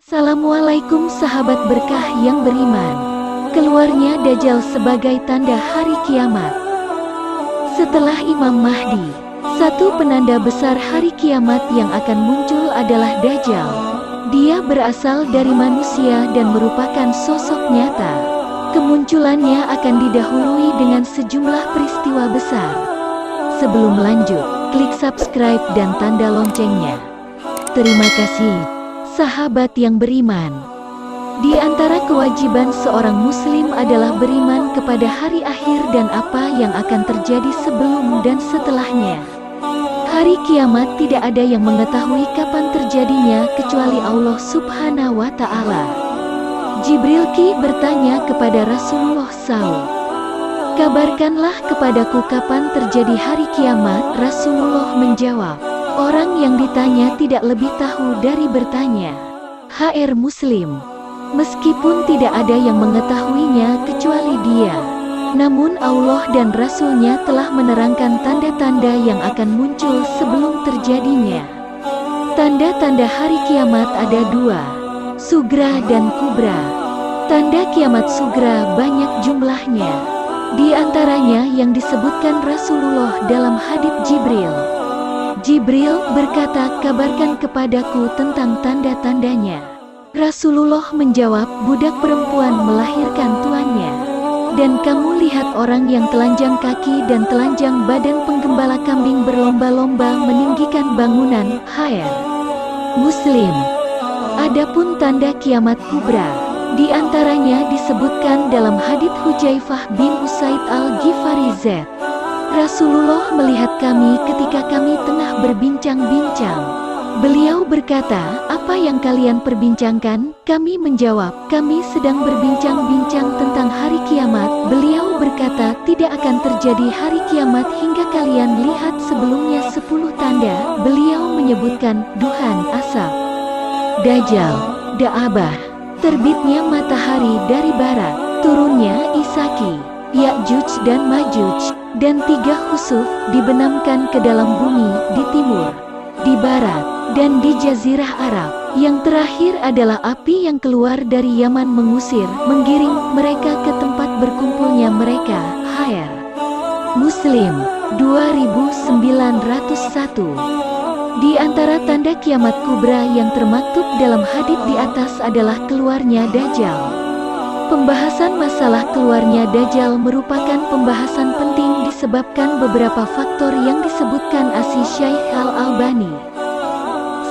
Assalamualaikum sahabat berkah yang beriman. Keluarnya Dajjal sebagai tanda hari kiamat. Setelah Imam Mahdi, satu penanda besar hari kiamat yang akan muncul adalah Dajjal. Dia berasal dari manusia dan merupakan sosok nyata. Kemunculannya akan didahului dengan sejumlah peristiwa besar. Sebelum lanjut, klik subscribe dan tanda loncengnya. Terima kasih. Sahabat yang beriman, di antara kewajiban seorang muslim adalah beriman kepada hari akhir dan apa yang akan terjadi sebelum dan setelahnya. Hari kiamat tidak ada yang mengetahui kapan terjadinya kecuali Allah Subhanahu wa Ta'ala. Jibril bertanya kepada Rasulullah SAW, "Kabarkanlah kepadaku kapan terjadi hari kiamat." Rasulullah menjawab, "Orang yang ditanya tidak lebih tahu dari bertanya." HR Muslim. Meskipun tidak ada yang mengetahuinya kecuali Dia, namun Allah dan Rasul-Nya telah menerangkan tanda-tanda yang akan muncul sebelum terjadinya. Tanda-tanda hari kiamat ada dua, Sugra dan Kubra. Tanda kiamat Sugra banyak jumlahnya. Di antaranya yang disebutkan Rasulullah dalam hadits Jibril. Jibril berkata, "Kabarkan kepadaku tentang tanda-tandanya." Rasulullah menjawab, "Budak perempuan melahirkan tuannya. Dan kamu lihat orang yang telanjang kaki dan telanjang badan penggembala kambing berlomba-lomba meninggikan bangunan." HR Muslim. Adapun tanda kiamat kubra, di antaranya disebutkan dalam hadits Hudzaifah bin Usaid al-Ghifari Z. "Rasulullah melihat kami ketika kami tengah berbincang-bincang. Beliau berkata, 'Apa yang kalian perbincangkan?' Kami menjawab, 'Kami sedang berbincang-bincang tentang hari kiamat.' Beliau berkata, 'Tidak akan terjadi hari kiamat hingga kalian lihat sebelumnya 10 tanda. Beliau menyebutkan duhan asap, Dajjal, Da'abah, terbitnya matahari dari barat, turunnya Isaki, Ya'juj dan Ma'juj, dan 3 khusuf dibenamkan ke dalam bumi di timur, di barat, dan di Jazirah Arab. Yang terakhir adalah api yang keluar dari Yaman mengusir, menggiring mereka ke tempat berkumpulnya mereka." HR Muslim 2901. Di antara tanda kiamat kubra yang termaktub dalam hadits di atas adalah keluarnya Dajjal. Pembahasan masalah keluarnya Dajjal merupakan pembahasan penting disebabkan beberapa faktor yang disebutkan Asy-Syaikh Al-Albani.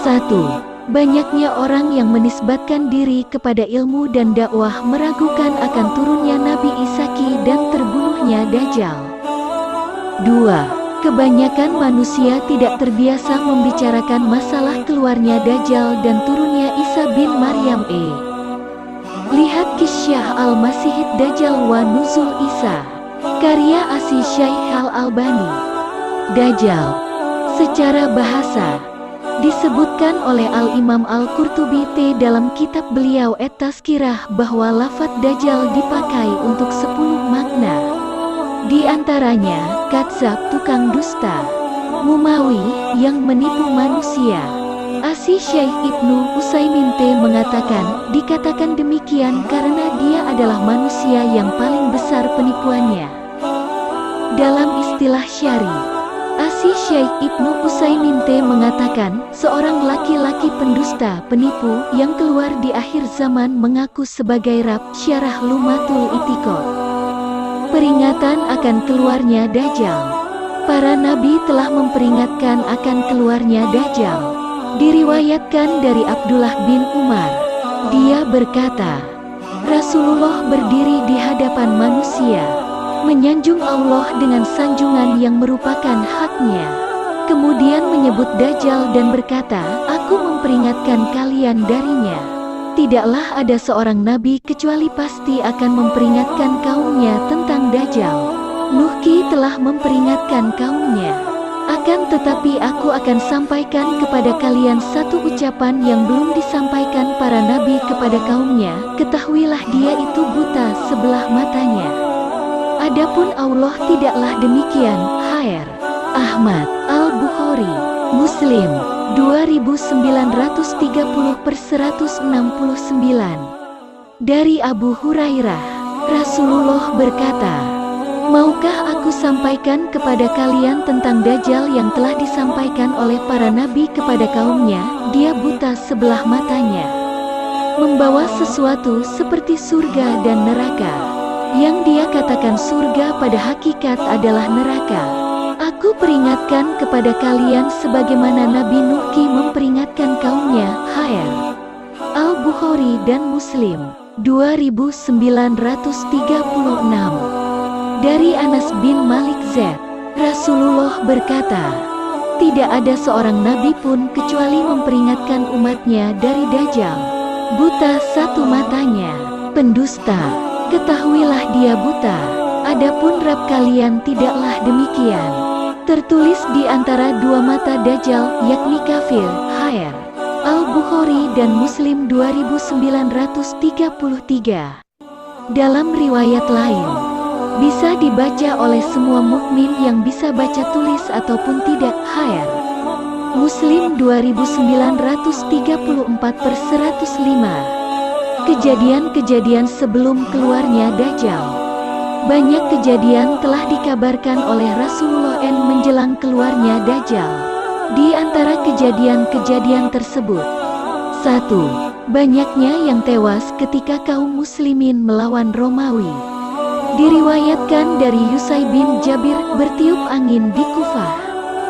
1. Banyaknya orang yang menisbatkan diri kepada ilmu dan dakwah meragukan akan turunnya Nabi Isaki dan terbunuhnya Dajjal. 2. Kebanyakan manusia tidak terbiasa membicarakan masalah keluarnya Dajjal dan turunnya Isa bin Maryam. Lihat Kisyah Al-Masihid Dajjal wa Nuzul Isa, karya Asy-Syaikh Al-Albani. Dajjal secara bahasa disebutkan oleh Al-Imam Al-Qurtubi dalam kitab beliau At-Tazkirah bahwa lafaz Dajjal dipakai untuk 10 makna. Di antaranya, kadzab tukang dusta, Mumawi yang menipu manusia. Asy-Syaikh Ibnu Utsaimin mengatakan, dikatakan demikian karena dia adalah manusia yang paling besar penipuannya. Dalam istilah syar'i, Asy-Syaikh Ibnu Utsaimin mengatakan, seorang laki-laki pendusta, penipu, yang keluar di akhir zaman mengaku sebagai Rab. Syarah Lumatul I'tiqad. Peringatan akan keluarnya Dajjal. Para nabi telah memperingatkan akan keluarnya Dajjal. Diriwayatkan dari Abdullah bin Umar, dia berkata, Rasulullah berdiri di hadapan manusia, menyanjung Allah dengan sanjungan yang merupakan haknya. Kemudian menyebut Dajjal dan berkata, "Aku memperingatkan kalian darinya. Tidaklah ada seorang nabi kecuali pasti akan memperingatkan kaumnya tentang Dajjal. Nuh telah memperingatkan kaumnya. Akan tetapi aku akan sampaikan kepada kalian satu ucapan yang belum disampaikan para nabi kepada kaumnya. Ketahuilah dia itu buta sebelah matanya. Adapun Allah tidaklah demikian." HR Ahmad Al-Bukhari Muslim 2930/169. Dari Abu Hurairah, Rasulullah berkata, "Maukah aku sampaikan kepada kalian tentang Dajjal yang telah disampaikan oleh para nabi kepada kaumnya? Dia buta sebelah matanya, membawa sesuatu seperti surga dan neraka. Yang dia katakan surga pada hakikat adalah neraka. Aku peringatkan kepada kalian sebagaimana Nabi Nuh memperingatkan kaumnya." Hr. Al-Bukhari dan Muslim 2936. Dari Anas bin Malik Z, Rasulullah berkata, "Tidak ada seorang nabi pun kecuali memperingatkan umatnya dari Dajjal. Buta satu matanya, pendusta, ketahuilah dia buta. Adapun Rabb kalian tidaklah demikian. Tertulis di antara dua mata Dajjal, yakni kafir." Hr. Al-Bukhari dan Muslim 2933. Dalam riwayat lain, bisa dibaca oleh semua mukmin yang bisa baca tulis ataupun tidak. Hr. Muslim 2934/105. Kejadian-kejadian sebelum keluarnya Dajjal. Banyak kejadian telah dikabarkan oleh Rasulullah menjelang keluarnya Dajjal. Di antara kejadian-kejadian tersebut, 1. Banyaknya yang tewas ketika kaum muslimin melawan Romawi. Diriwayatkan dari Yusai bin Jabir, bertiup angin di Kufah.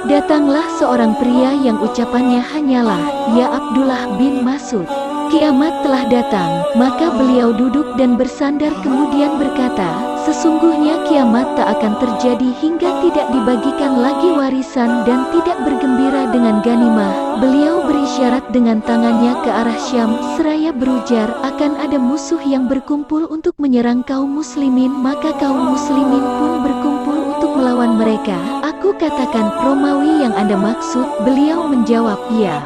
Datanglah seorang pria yang ucapannya hanyalah, "Ya Abdullah bin Mas'ud, kiamat telah datang." Maka beliau duduk dan bersandar kemudian berkata, "Sesungguhnya kiamat tak akan terjadi hingga tidak dibagikan lagi warisan dan tidak bergembira dengan ganimah." Beliau berisyarat dengan tangannya ke arah Syam seraya berujar, "Akan ada musuh yang berkumpul untuk menyerang kaum muslimin, maka kaum muslimin pun berkumpul untuk melawan mereka." Aku katakan, "Romawi yang Anda maksud?" Beliau menjawab, "Iya."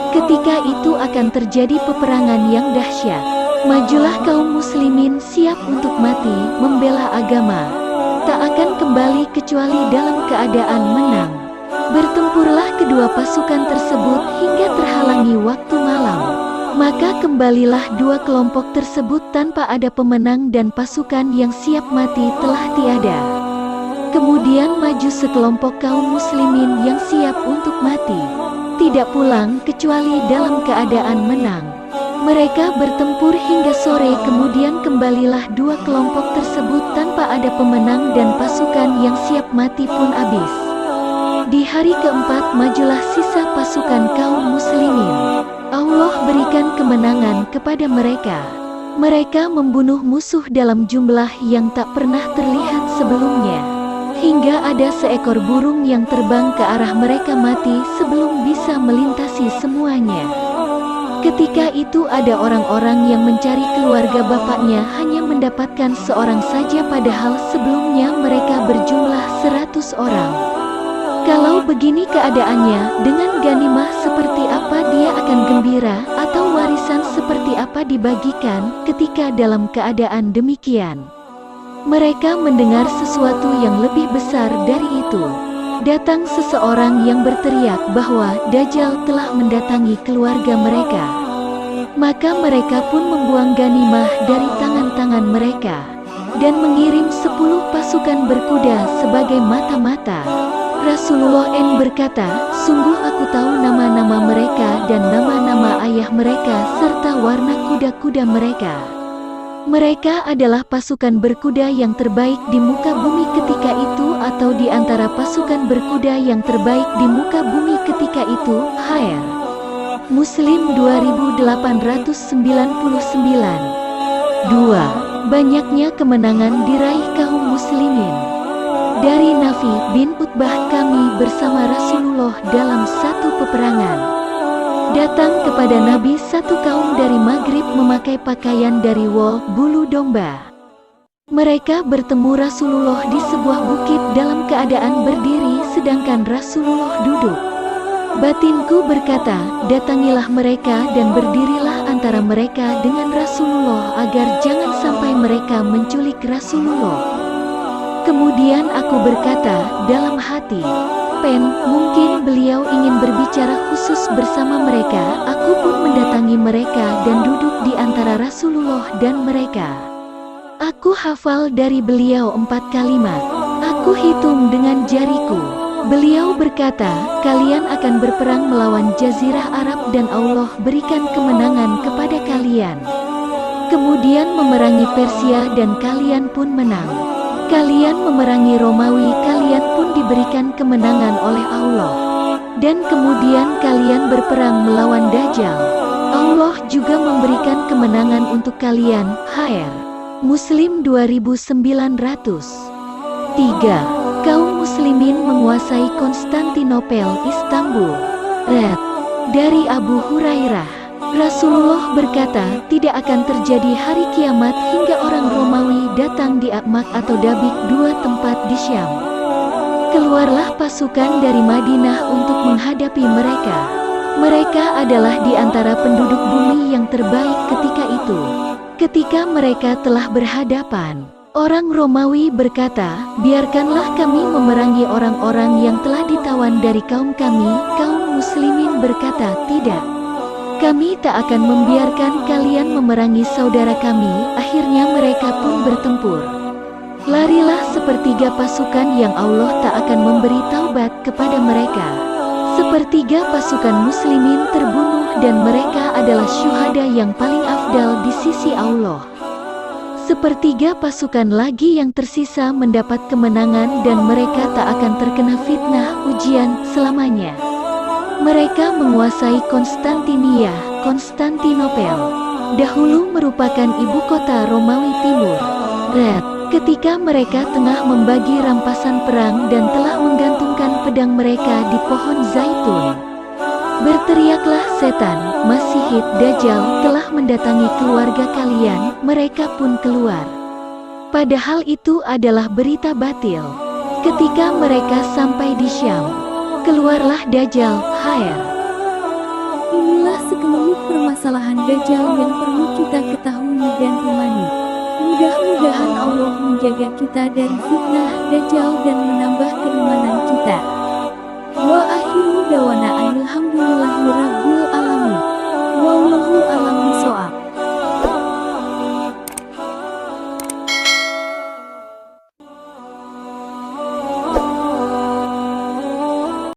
Ketika itu akan terjadi peperangan yang dahsyat. Majulah kaum muslimin siap untuk mati, membela agama. Tak akan kembali kecuali dalam keadaan menang. Bertempurlah kedua pasukan tersebut hingga terhalangi waktu malam. Maka kembalilah dua kelompok tersebut tanpa ada pemenang dan pasukan yang siap mati telah tiada. Kemudian maju sekelompok kaum muslimin yang siap untuk mati, tidak pulang kecuali dalam keadaan menang. Mereka bertempur hingga sore, kemudian kembalilah dua kelompok tersebut tanpa ada pemenang dan pasukan yang siap mati pun habis. Di hari keempat majulah sisa pasukan kaum muslimin. Allah berikan kemenangan kepada mereka. Mereka membunuh musuh dalam jumlah yang tak pernah terlihat sebelumnya. Hingga ada seekor burung yang terbang ke arah mereka mati sebelum bisa melintasi semuanya. Ketika itu ada orang-orang yang mencari keluarga bapaknya, hanya mendapatkan seorang saja padahal sebelumnya mereka berjumlah 100 orang. Kalau begini keadaannya, dengan ganimah seperti apa dia akan gembira, atau warisan seperti apa dibagikan ketika dalam keadaan demikian? Mereka mendengar sesuatu yang lebih besar dari itu. Datang seseorang yang berteriak bahwa Dajjal telah mendatangi keluarga mereka. Maka mereka pun membuang ganimah dari tangan-tangan mereka dan mengirim 10 pasukan berkuda sebagai mata-mata. Rasulullah berkata, "Sungguh aku tahu nama-nama mereka dan nama-nama ayah mereka serta warna kuda-kuda mereka. Mereka adalah pasukan berkuda yang terbaik di muka bumi ketika itu, atau di antara pasukan berkuda yang terbaik di muka bumi ketika itu." Hr. Muslim 2899. 2. Banyaknya kemenangan diraih kaum muslimin. Dari Nafi bin Utbah, kami bersama Rasulullah dalam satu peperangan. Datang kepada Nabi satu kaum dari Maghrib memakai pakaian dari wol, bulu domba. Mereka bertemu Rasulullah di sebuah bukit dalam keadaan berdiri sedangkan Rasulullah duduk. Batinku berkata, datangilah mereka dan berdirilah antara mereka dengan Rasulullah agar jangan sampai mereka menculik Rasulullah. Kemudian aku berkata dalam hati, Pen, mungkin beliau ingin berbicara khusus bersama mereka. Aku pun mendatangi mereka dan duduk di antara Rasulullah dan mereka. Aku hafal dari beliau 4 kalimat. Aku hitung dengan jariku. Beliau berkata, kalian akan berperang melawan Jazirah Arab dan Allah berikan kemenangan kepada kalian. Kemudian memerangi Persia dan kalian pun menang. Kalian memerangi Romawi, kalian pun diberikan kemenangan oleh Allah. Dan kemudian kalian berperang melawan Dajjal. Allah juga memberikan kemenangan untuk kalian. HR Muslim 2900. 3. Kaum muslimin menguasai Konstantinopel, Istanbul. Red. Dari Abu Hurairah, Rasulullah berkata, tidak akan terjadi hari kiamat hingga orang Romawi datang di Akmak atau Dabik, 2 tempat di Syam. Keluarlah pasukan dari Madinah untuk menghadapi mereka. Mereka adalah di antara penduduk bumi yang terbaik ketika itu. Ketika mereka telah berhadapan, orang Romawi berkata, biarkanlah kami memerangi orang-orang yang telah ditawan dari kaum kami. Kaum muslimin berkata, tidak. Kami tak akan membiarkan kalian memerangi saudara kami. Akhirnya mereka pun bertempur. Larilah sepertiga pasukan yang Allah tak akan memberi taubat kepada mereka. Sepertiga pasukan muslimin terbunuh dan mereka adalah syuhada yang paling afdal di sisi Allah. Sepertiga pasukan lagi yang tersisa mendapat kemenangan dan mereka tak akan terkena fitnah ujian selamanya. Mereka menguasai Konstantinopel. Dahulu merupakan ibu kota Romawi Timur. Red. Ketika mereka tengah membagi rampasan perang dan telah menggantungkan pedang mereka di pohon zaitun. Berteriaklah setan, Masihid Dajjal telah mendatangi keluarga kalian. Mereka pun keluar. Padahal itu adalah berita batil. Ketika mereka sampai di Syam, keluarlah Dajjal. HR Inilah sekelumit permasalahan Dajjal yang perlu kita ketahui dan imani. Mudah-mudahan Allah menjaga kita dari fitnah Dajjal dan menambah keimanan kita.